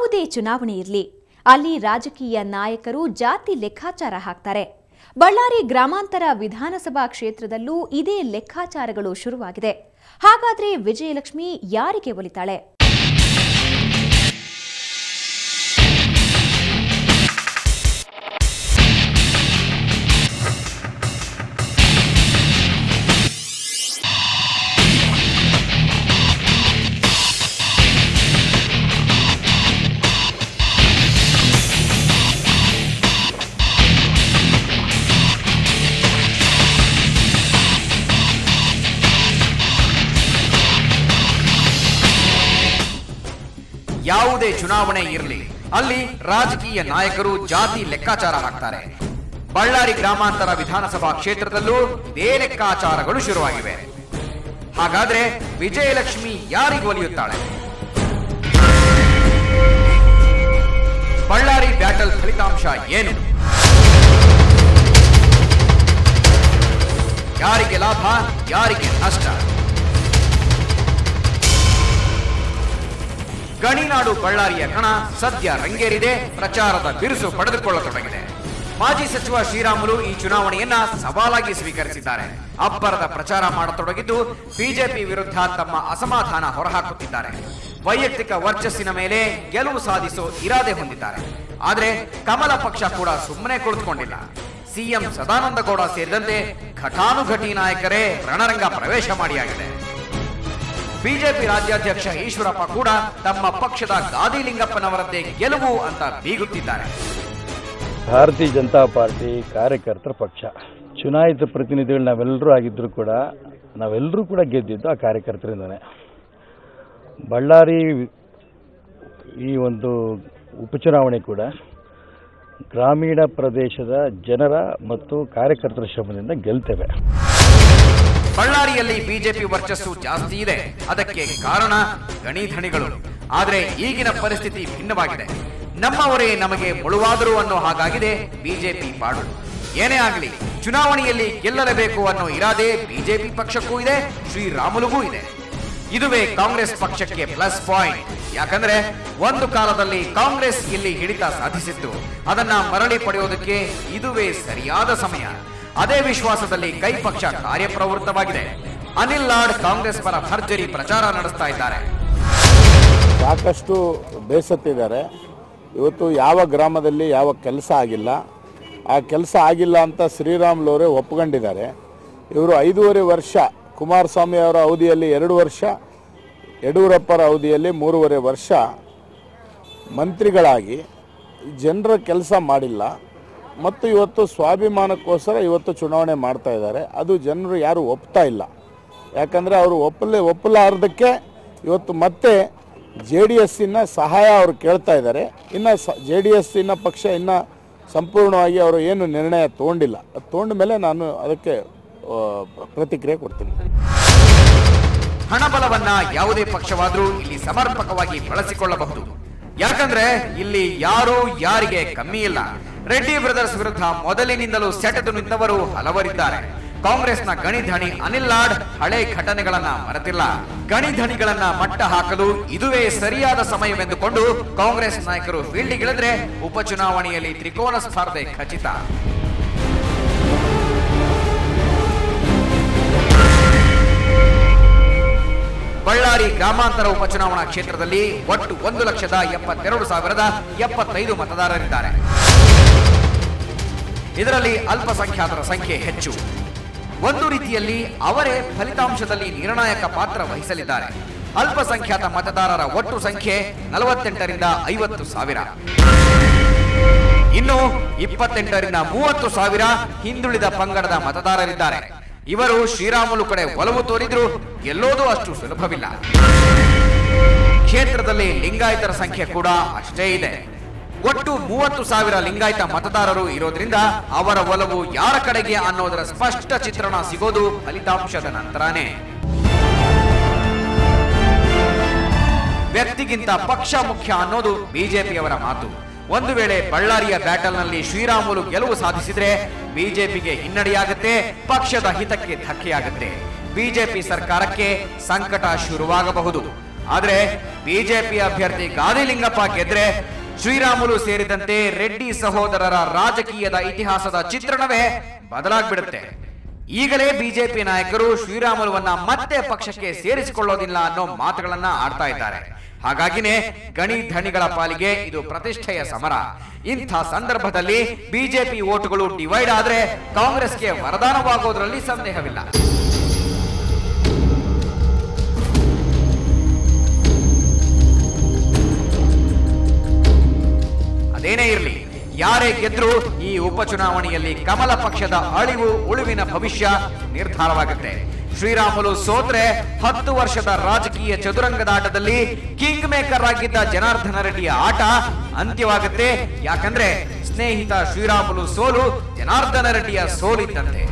ಯಾವುದೇ ಚುನಾವಣೆ ಇರಲಿ ಅಲ್ಲಿ ರಾಜಕೀಯ ನಾಯಕರು ಜಾತಿ ಲೆಕ್ಕಾಚಾರ ಹಾಕ್ತಾರೆ. ಬಳ್ಳಾರಿ ಗ್ರಾಮಾಂತರ ವಿಧಾನಸಭಾ ಕ್ಷೇತ್ರದಲ್ಲೂ ಇದೇ ಲೆಕ್ಕಾಚಾರಗಳು ಶುರುವಾಗಿದೆ. ಹಾಗಾದ್ರೆ ವಿಜಯಲಕ್ಷ್ಮಿ ಯಾರಿಗೆ ಒಲಿತಾಳೆ? ಯಾವುದೇ ಚುನಾವಣೆ ಇರಲಿ ಅಲ್ಲಿ ರಾಜಕೀಯ ನಾಯಕರು ಜಾತಿ ಲೆಕ್ಕಾಚಾರ ಹಾಕ್ತಾರೆ. ಬಳ್ಳಾರಿ ಗ್ರಾಮಾಂತರ ವಿಧಾನಸಭಾ ಕ್ಷೇತ್ರದಲ್ಲೂ ಇದೇ ಲೆಕ್ಕಾಚಾರಗಳು ಶುರುವಾಗಿವೆ. ಹಾಗಾದ್ರೆ ವಿಜಯಲಕ್ಷ್ಮಿ ಯಾರಿಗೆ ಒಲಿಯುತ್ತಾಳೆ? ಬಳ್ಳಾರಿ ಬ್ಯಾಟಲ್ ಫಲಿತಾಂಶ ಏನು? ಯಾರಿಗೆ ಲಾಭ, ಯಾರಿಗೆ ನಷ್ಟ? ಗಣಿನಾಡು ಬಳ್ಳಾರಿಯ ಕಣ ಸದ್ಯ ರಂಗೇರಿದೆ, ಪ್ರಚಾರದ ಬಿರುಸು ಪಡೆದುಕೊಳ್ಳತೊಡಗಿದೆ. ಮಾಜಿ ಸಚಿವ ಶ್ರೀರಾಮುಲು ಈ ಚುನಾವಣೆಯನ್ನ ಸವಾಲಾಗಿ ಸ್ವೀಕರಿಸಿದ್ದಾರೆ. ಅಬ್ಬರದ ಪ್ರಚಾರ ಮಾಡತೊಡಗಿದ್ದು ಬಿಜೆಪಿ ವಿರುದ್ಧ ತಮ್ಮ ಅಸಮಾಧಾನ ಹೊರಹಾಕುತ್ತಿದ್ದಾರೆ. ವೈಯಕ್ತಿಕ ವರ್ಚಸ್ಸಿನ ಮೇಲೆ ಗೆಲುವು ಸಾಧಿಸೋ ಇರಾದೆ ಹೊಂದಿದ್ದಾರೆ. ಆದರೆ ಕಮಲ ಪಕ್ಷ ಕೂಡ ಸುಮ್ಮನೆ ಕುಳಿತುಕೊಂಡಿಲ್ಲ. ಸಿಎಂ ಸದಾನಂದ ಗೌಡ ಸೇರಿದಂತೆ ಘಟಾನುಘಟಿ ನಾಯಕರೇ ರಣರಂಗ ಪ್ರವೇಶ ಮಾಡಿಯಾಗಿದೆ. ಬಿಜೆಪಿ ರಾಜ್ಯಾಧ್ಯಕ್ಷ ಈಶ್ವರಪ್ಪ ಕೂಡ ತಮ್ಮ ಪಕ್ಷದ ಗಾದಿಲಿಂಗಪ್ಪನವರದ್ದೇ ಗೆಲುವು ಅಂತ ಬೀಗುತ್ತಿದ್ದಾರೆ. ಭಾರತೀಯ ಜನತಾ ಪಾರ್ಟಿ ಕಾರ್ಯಕರ್ತರ ಪಕ್ಷ, ಚುನಾಯಿತ ಪ್ರತಿನಿಧಿಗಳು ನಾವೆಲ್ಲರೂ ಆಗಿದ್ದರೂ ಕೂಡ ನಾವೆಲ್ಲರೂ ಕೂಡ ಗೆದ್ದಿದ್ದು ಆ ಕಾರ್ಯಕರ್ತರಿಂದನೇ. ಬಳ್ಳಾರಿ ಈ ಒಂದು ಉಪಚುನಾವಣೆ ಕೂಡ ಗ್ರಾಮೀಣ ಪ್ರದೇಶದ ಜನರ ಮತ್ತು ಕಾರ್ಯಕರ್ತರ ಶ್ರಮದಿಂದ ಗೆಲ್ತೇವೆ. ಬಳ್ಳಾರಿಯಲ್ಲಿ ಬಿಜೆಪಿ ವರ್ಚಸ್ಸು ಜಾಸ್ತಿ ಇದೆ. ಅದಕ್ಕೆ ಕಾರಣ ಗಣಿಧಣಿಗಳು. ಆದರೆ ಈಗಿನ ಪರಿಸ್ಥಿತಿ ಭಿನ್ನವಾಗಿದೆ. ನಮ್ಮವರೇ ನಮಗೆ ಮುಳುವಾದರು ಅನ್ನೋ ಹಾಗಾಗಿದೆ ಬಿಜೆಪಿ ಪಾಡು. ಏನೇ ಆಗಲಿ ಚುನಾವಣೆಯಲ್ಲಿ ಗೆಲ್ಲಲೇಬೇಕು ಅನ್ನೋ ಇರಾದೆ ಬಿಜೆಪಿ ಪಕ್ಷಕ್ಕೂ ಇದೆ, ಶ್ರೀರಾಮುಲುಗೂ ಇದೆ. ಇದುವೇ ಕಾಂಗ್ರೆಸ್ ಪಕ್ಷಕ್ಕೆ ಪ್ಲಸ್ ಪಾಯಿಂಟ್. ಯಾಕಂದ್ರೆ ಒಂದು ಕಾಲದಲ್ಲಿ ಕಾಂಗ್ರೆಸ್ ಇಲ್ಲಿ ಹಿಡಿತ ಸಾಧಿಸಿತ್ತು. ಅದನ್ನ ಮರಳಿ ಪಡೆಯೋದಕ್ಕೆ ಇದುವೇ ಸರಿಯಾದ ಸಮಯ. ಅದೇ ವಿಶ್ವಾಸದಲ್ಲಿ ಕೈ ಪಕ್ಷ ಕಾರ್ಯಪ್ರವೃತ್ತವಾಗಿದೆ. ಅನಿಲ್ ಲಾಡ್ ಕಾಂಗ್ರೆಸ್ ಪರ ಭರ್ಜರಿ ಪ್ರಚಾರ ನಡೆಸ್ತಾ ಇದ್ದಾರೆ. ಸಾಕಷ್ಟು ಬೇಸತ್ತಿದ್ದಾರೆ. ಇವತ್ತು ಯಾವ ಗ್ರಾಮದಲ್ಲಿ ಯಾವ ಕೆಲಸ ಆಗಿಲ್ಲ, ಆ ಕೆಲಸ ಆಗಿಲ್ಲ ಅಂತ ಶ್ರೀರಾಮುಲು ಅವರೇ ಒಪ್ಕೊಂಡಿದ್ದಾರೆ. ಇವರು 5.5 ವರ್ಷ ಕುಮಾರಸ್ವಾಮಿ ಅವರ ಅವಧಿಯಲ್ಲಿ 2 ವರ್ಷ, ಯಡಿಯೂರಪ್ಪರ ಅವಧಿಯಲ್ಲಿ 3.5 ವರ್ಷ ಮಂತ್ರಿಗಳಾಗಿ ಜನರ ಕೆಲಸ ಮಾಡಿಲ್ಲ. ಮತ್ತು ಇವತ್ತು ಸ್ವಾಭಿಮಾನಕ್ಕೋಸ್ಕರ ಇವತ್ತು ಚುನಾವಣೆ ಮಾಡ್ತಾ ಇದ್ದಾರೆ. ಅದು ಜನರು ಯಾರು ಒಪ್ತಾ ಇಲ್ಲ. ಯಾಕಂದರೆ ಅವರು ಒಪ್ಪಲಾರ್ದಕ್ಕೆ ಇವತ್ತು ಮತ್ತೆ JDSನ ಸಹಾಯ ಅವರು ಕೇಳ್ತಾ ಇದ್ದಾರೆ. ಇನ್ನು JDSನ ಪಕ್ಷ ಇನ್ನು ಸಂಪೂರ್ಣವಾಗಿ ಅವರು ಏನು ನಿರ್ಣಯ ತೊಗೊಂಡಿಲ್ಲ. ಅದು ತೊಗೊಂಡ ಮೇಲೆ ನಾನು ಅದಕ್ಕೆ ಪ್ರತಿಕ್ರಿಯೆ ಕೊಡ್ತೀನಿ. ಹಣಬಲವನ್ನ ಯಾವುದೇ ಪಕ್ಷವಾದರೂ ಇಲ್ಲಿ ಸಮರ್ಪಕವಾಗಿ ಬಳಸಿಕೊಳ್ಳಬಹುದು. ಯಾಕಂದ್ರೆ ಇಲ್ಲಿ ಯಾರು ಯಾರಿಗೆ ಕಮ್ಮಿ ಇಲ್ಲ. ರೆಡ್ಡಿ ಬ್ರದರ್ಸ್ ವಿರುದ್ಧ ಮೊದಲಿನಿಂದಲೂ ಸೆಟೆದು ನಿಂತವರು ಹಲವರಿದ್ದಾರೆ. ಕಾಂಗ್ರೆಸ್ನ ಗಣಿಧಣಿ ಅನಿಲ್ ಲಾಡ್ ಹಳೆ ಘಟನೆಗಳನ್ನ ಮರೆತಿಲ್ಲ. ಗಣಿಧಣಿಗಳನ್ನ ಮಟ್ಟ ಹಾಕಲು ಇದುವೇ ಸರಿಯಾದ ಸಮಯವೆಂದುಕೊಂಡು ಕಾಂಗ್ರೆಸ್ ನಾಯಕರು ಫೀಲ್ಡಿಗಿಳಿದ್ರೆ ಉಪಚುನಾವಣೆಯಲ್ಲಿ ತ್ರಿಕೋನ ಸ್ಪರ್ಧೆ ಖಚಿತ. ಬಳ್ಳಾರಿ ಗ್ರಾಮಾಂತರ ಉಪಚುನಾವಣಾ ಕ್ಷೇತ್ರದಲ್ಲಿ ಒಟ್ಟು 1,72,075 ಮತದಾರರಿದ್ದಾರೆ. ಇದರಲ್ಲಿ ಅಲ್ಪಸಂಖ್ಯಾತರ ಸಂಖ್ಯೆ ಹೆಚ್ಚು. ಒಂದು ರೀತಿಯಲ್ಲಿ ಅವರೇ ಫಲಿತಾಂಶದಲ್ಲಿ ನಿರ್ಣಾಯಕ ಪಾತ್ರ ವಹಿಸಲಿದ್ದಾರೆ. ಅಲ್ಪಸಂಖ್ಯಾತ ಮತದಾರರ ಒಟ್ಟು ಸಂಖ್ಯೆ 48ರಿಂದ 50,000. ಇನ್ನು 28ರಿಂದ 30,000 ಹಿಂದುಳಿದ ಪಂಗಡದ ಮತದಾರರಿದ್ದಾರೆ. ಇವರು ಶ್ರೀರಾಮುಲು ಕಡೆ ಒಲವು ತೋರಿದ್ರು ಗೆಲ್ಲೋದು ಅಷ್ಟು ಸುಲಭವಿಲ್ಲ. ಕ್ಷೇತ್ರದಲ್ಲಿ ಲಿಂಗಾಯತರ ಸಂಖ್ಯೆ ಕೂಡ ಅಷ್ಟೇ ಇದೆ. ಒಟ್ಟು 30,000 ಲಿಂಗಾಯತ ಮತದಾರರು ಇರೋದ್ರಿಂದ ಅವರ ಒಲವು ಯಾರ ಕಡೆಗೆ ಅನ್ನೋದರ ಸ್ಪಷ್ಟ ಚಿತ್ರಣ ಸಿಗೋದು ಫಲಿತಾಂಶದ ನಂತರನೇ. ವ್ಯಕ್ತಿಗಿಂತ ಪಕ್ಷ ಮುಖ್ಯ ಅನ್ನೋದು ಬಿಜೆಪಿಯವರ ಮಾತು. ಒಂದು ವೇಳೆ ಬಳ್ಳಾರಿಯ ಬ್ಯಾಟಲ್ನಲ್ಲಿ ಶ್ರೀರಾಮುಲು ಗೆಲುವು ಸಾಧಿಸಿದ್ರೆ ಬಿಜೆಪಿಗೆ ಹಿನ್ನಡೆಯಾಗುತ್ತೆ, ಪಕ್ಷದ ಹಿತಕ್ಕೆ ಧಕ್ಕೆಯಾಗುತ್ತೆ. ಬಿಜೆಪಿ ಸರ್ಕಾರಕ್ಕೆ ಸಂಕಟ ಶುರುವಾಗಬಹುದು. ಆದ್ರೆ ಬಿಜೆಪಿ ಅಭ್ಯರ್ಥಿ ಗಾದಿಲಿಂಗಪ್ಪ ಗೆದ್ರೆ ಶ್ರೀರಾಮುಲು ಸೇರಿದಂತೆ ರೆಡ್ಡಿ ಸಹೋದರರ ರಾಜಕೀಯದ ಇತಿಹಾಸದ ಚಿತ್ರಣವೇ ಬದಲಾಗ್ಬಿಡುತ್ತೆ. ಈಗಲೇ ಬಿಜೆಪಿ ನಾಯಕರು ಶ್ರೀರಾಮುಲುವನ್ನ ಮತ್ತೆ ಪಕ್ಷಕ್ಕೆ ಸೇರಿಸಿಕೊಳ್ಳೋದಿಲ್ಲ ಅನ್ನೋ ಮಾತುಗಳನ್ನ ಆಡ್ತಾ ಇದ್ದಾರೆ. ಹಾಗಾಗಿನೇ ಗಣಿ ಧಣಿಗಳ ಪಾಲಿಗೆ ಇದು ಪ್ರತಿಷ್ಠೆಯ ಸಮರ. ಇಂಥ ಸಂದರ್ಭದಲ್ಲಿ ಬಿಜೆಪಿ ಓಟುಗಳು ಡಿವೈಡ್ ಆದ್ರೆ ಕಾಂಗ್ರೆಸ್ಗೆ ವರದಾನವಾಗೋದ್ರಲ್ಲಿ ಸಂದೇಹವಿಲ್ಲ. ಅದೇನೇ ಇರಲಿ, ಯಾರೇ ಗೆದ್ರೂ ಈ ಉಪಚುನಾವಣೆಯಲ್ಲಿ ಕಮಲ ಪಕ್ಷದ ಅಳಿವು ಉಳಿವಿನ ಭವಿಷ್ಯ ನಿರ್ಧಾರವಾಗುತ್ತೆ. ಶ್ರೀರಾಮುಲು ಸೋತ್ರೆ 10 ವರ್ಷದ ರಾಜಕೀಯ ಚದುರಂಗದಾಟದಲ್ಲಿ ಕಿಂಗ್ ಮೇಕರ್ ಆಗಿದ್ದ ಜನಾರ್ದನ ರೆಡ್ಡಿಯ ಆಟ ಅಂತ್ಯವಾಗುತ್ತೆ. ಯಾಕಂದ್ರೆ ಸ್ನೇಹಿತ ಶ್ರೀರಾಮುಲು ಸೋಲು ಜನಾರ್ದನ ರೆಡ್ಡಿಯ ಸೋಲಿದ್ದಂತೆ.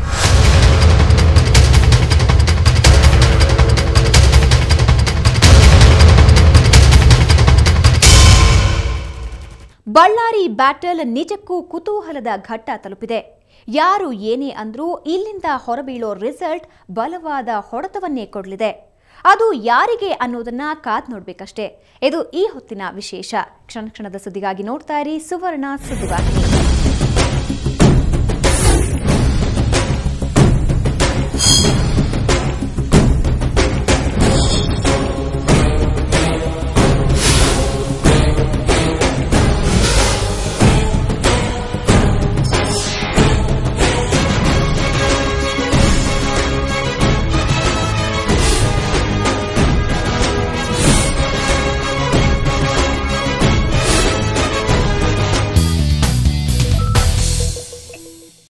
ಬಳ್ಳಾರಿ ಬ್ಯಾಟಲ್ ನಿಜಕ್ಕೂ ಕುತೂಹಲದ ಘಟ್ಟ ತಲುಪಿದೆ. ಯಾರು ಏನೇ ಅಂದ್ರೂ ಇಲ್ಲಿಂದ ಹೊರಬೀಳೋ ರಿಸಲ್ಟ್ ಬಲವಾದ ಹೊಡೆತವನ್ನೇ ಕೊಡಲಿದೆ. ಅದು ಯಾರಿಗೆ ಅನ್ನೋದನ್ನ ಕಾದ್ ನೋಡ್ಬೇಕಷ್ಟೇ. ಇದು ಈ ಹೊತ್ತಿನ ವಿಶೇಷ. ಕ್ಷಣ ಕ್ಷಣದ ಸುದ್ದಿಗಾಗಿ ನೋಡ್ತಾ ಇರಿ ಸುವರ್ಣ ಸುದ್ದಿವಾಹಿನಿ.